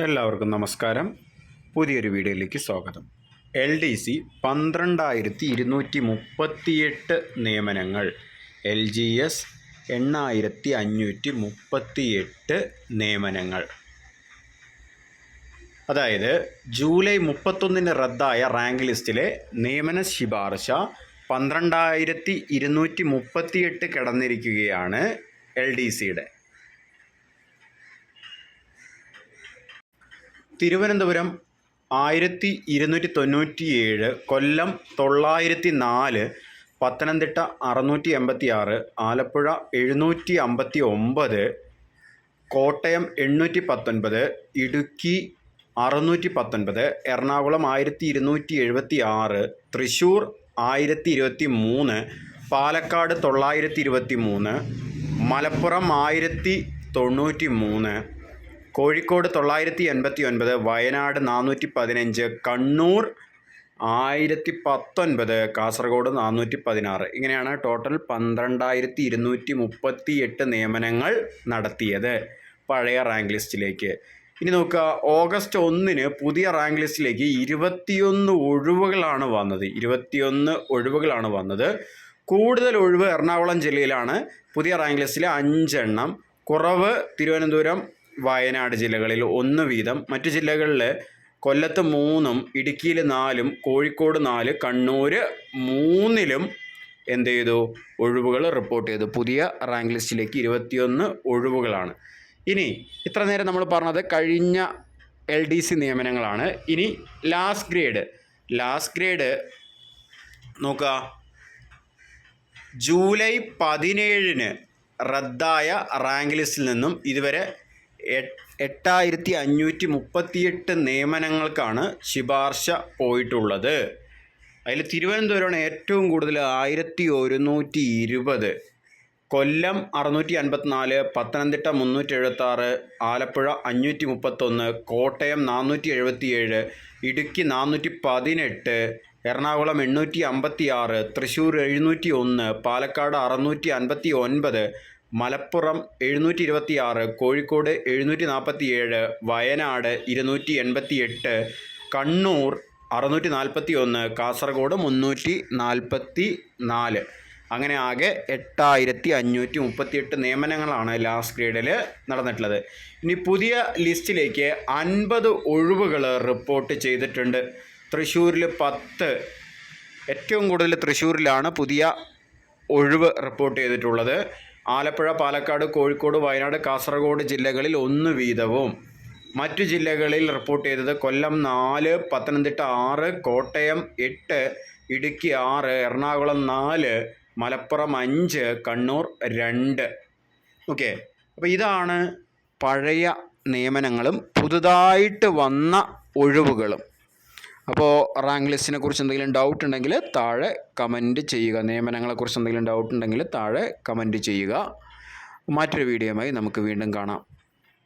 എല്ലാവർക്കും നമസ്കാരം. പുതിയൊരു വീഡിയോയിലേക്ക് സ്വാഗതം. LDC 12,238 നിയമനങ്ങൾ, LGS 8,538 നിയമനങ്ങൾ. അതായത് ജൂലൈ 31 റദ്ദായ റാങ്ക് ലിസ്റ്റിലെ നിയമന ശുപാർശ 12,238 കിടന്നിരിക്കുകയാണ് LDCയുടെ. തിരുവനന്തപുരം 1297, കൊല്ലം 904, പത്തനംതിട്ട 686, ആലപ്പുഴ 759, കോട്ടയം 819, ഇടുക്കി 619, എറണാകുളം 1276, തൃശ്ശൂർ 1023, പാലക്കാട് 923, മലപ്പുറം 1093, കോഴിക്കോട് 989, വയനാട് 415, കണ്ണൂർ 1019, കാസർഗോഡ് 416. ഇങ്ങനെയാണ് ടോട്ടൽ 12,238 നിയമനങ്ങൾ നടത്തിയത് പഴയ റാങ്ക് ലിസ്റ്റിലേക്ക്. ഇനി നോക്കുക, ഓഗസ്റ്റ് 1 പുതിയ റാങ്ക് ലിസ്റ്റിലേക്ക് 21 ഒഴിവുകളാണ് വന്നത്. കൂടുതൽ ഒഴിവ് എറണാകുളം ജില്ലയിലാണ്. പുതിയ റാങ്ക് ലിസ്റ്റിൽ 5 എണ്ണം, കുറവ് തിരുവനന്തപുരം, വയനാട് ജില്ലകളിൽ 1 വീതം. മറ്റു ജില്ലകളിൽ കൊല്ലത്ത് 3, ഇടുക്കിയിൽ 4, കോഴിക്കോട് 4, കണ്ണൂർ 3 എന്ത് ചെയ്തു, ഒഴിവുകൾ റിപ്പോർട്ട് ചെയ്തു. പുതിയ റാങ്ക് ലിസ്റ്റിലേക്ക് 21 ഒഴിവുകളാണ്. ഇനി ഇത്ര നേരം നമ്മൾ പറഞ്ഞത് കഴിഞ്ഞ LDC നിയമനങ്ങളാണ്. ഇനി ലാസ്റ്റ് ഗ്രേഡ് നോക്കുക. ജൂലൈ 17 റദ്ദായ റാങ്ക് ലിസ്റ്റിൽ നിന്നും ഇതുവരെ 8,538 നിയമനങ്ങൾക്കാണ് ശുപാർശ പോയിട്ടുള്ളത്. അതിൽ തിരുവനന്തപുരമാണ് ഏറ്റവും കൂടുതൽ, 1,120, കൊല്ലം 654, പത്തനംതിട്ട 376, ആലപ്പുഴ 531, കോട്ടയം 477, ഇടുക്കി 418, എറണാകുളം 856, തൃശ്ശൂർ 701, പാലക്കാട് 659, മലപ്പുറം 726, കോഴിക്കോട് 747, വയനാട് 288, കണ്ണൂർ 641, കാസർഗോഡ് 344. അങ്ങനെ ആകെ 8,538 നിയമനങ്ങളാണ് ലാസ്റ്റ് ഗ്രേഡിൽ നടന്നിട്ടുള്ളത്. ഇനി പുതിയ ലിസ്റ്റിലേക്ക് 50 ഒഴിവുകൾ റിപ്പോർട്ട് ചെയ്തിട്ടുണ്ട്. തൃശ്ശൂരിൽ 10, ഏറ്റവും കൂടുതൽ തൃശ്ശൂരിലാണ് പുതിയ ഒഴിവ് റിപ്പോർട്ട് ചെയ്തിട്ടുള്ളത്. ആലപ്പുഴ, പാലക്കാട്, കോഴിക്കോട്, വയനാട്, കാസർഗോഡ് ജില്ലകളിൽ 1 വീതവും. മറ്റു ജില്ലകളിൽ റിപ്പോർട്ട് ചെയ്തത് കൊല്ലം 4, പത്തനംതിട്ട 6, കോട്ടയം 8, ഇടുക്കി 6, എറണാകുളം 4, മലപ്പുറം 5, കണ്ണൂർ 2. ഓക്കെ, അപ്പോൾ ഇതാണ് പഴയ നിയമനങ്ങളും പുതുതായിട്ട് വന്ന ഒഴിവുകളും. അപ്പോൾ റാങ്ക് ലിസ്റ്റിനെ കുറിച്ച് എന്തെങ്കിലും ഡൗട്ട് ഉണ്ടെങ്കിൽ താഴെ കമൻറ്റ് ചെയ്യുക. നിയമനങ്ങളെക്കുറിച്ച് എന്തെങ്കിലും ഡൗട്ട് ഉണ്ടെങ്കിൽ താഴെ കമൻറ്റ് ചെയ്യുക. മറ്റൊരു വീഡിയോയുമായി നമുക്ക് വീണ്ടും കാണാം.